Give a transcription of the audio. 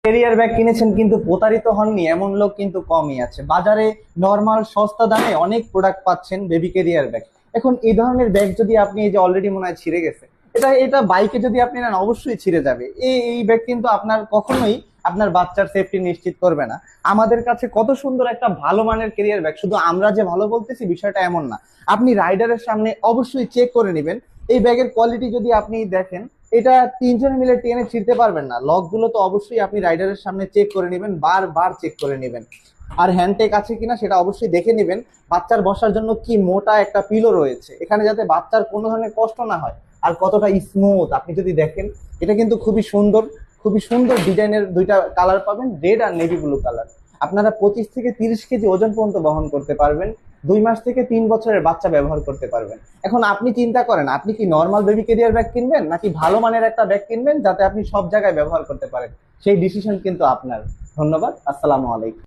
Career bag কিনেছেন কিন্তু প্রতারিত হননি এমন লোক কিন্তু কমই আছে। বাজারে নর্মাল সস্তা দামে অনেক প্রোডাক্ট পাচ্ছেন বেবি ক্যারিয়ার ব্যাগ। এখন এই ধরনের ব্যাগ যদি আপনি, এই যে অলরেডি মনে হয় ছিঁড়ে গেছে, এটা এটা বাইকে যদি আপনি নেন অবশ্যই ছিঁড়ে যাবে। এই ব্যাগ কিন্তু আপনার কখনোই আপনার বাচ্চার সেফটি নিশ্চিত করবে না। আমাদের কাছে কত সুন্দর একটা ভালো মানের ক্যারিয়ার ব্যাগ, শুধু আমরা যে ভালো বলতেছি বিষয়টা এমন না। আপনি রাইডারের সামনে অবশ্যই চেক করে নেবেন। এই ব্যাগের কোয়ালিটি যদি আপনি দেখেন, এটা তিনজন মিলে টেনে ছিঁড়তে পারবেন না। লক গুলো তো অবশ্যই আপনি রাইডারের সামনে চেক করে নেবেন, বারবার চেক করে নেবেন। আর হ্যান্ডটেক আছে কিনা সেটা অবশ্যই দেখে নেবেন। বাচ্চার বসার জন্য কি মোটা একটা পিলো রয়েছে এখানে, যাতে বাচ্চার কোনো ধরনের কষ্ট না হয়। আর কতটা স্মুথ আপনি যদি দেখেন, এটা কিন্তু খুবই সুন্দর, খুবই সুন্দর ডিজাইনের দুইটা কালার পাবেন, রেড আর নেভি ব্লু কালার। আপনারা 25 থেকে 30 কেজি ওজন পর্যন্ত বহন করতে পারবেন। 2 মাস থেকে 3 বছরের বাচ্চা ব্যবহার করতে পারবেন। এখন আপনি চিন্তা করেন, আপনি কি নর্মাল বেবি ক্যারিয়ার ব্যাগ কিনবেন নাকি ভালো মানের একটা ব্যাগ কিনবেন যাতে আপনি সব জায়গায় ব্যবহার করতে পারেন। সেই ডিসিশন কিন্তু আপনার। ধন্যবাদ। আসসালামু আলাইকুম।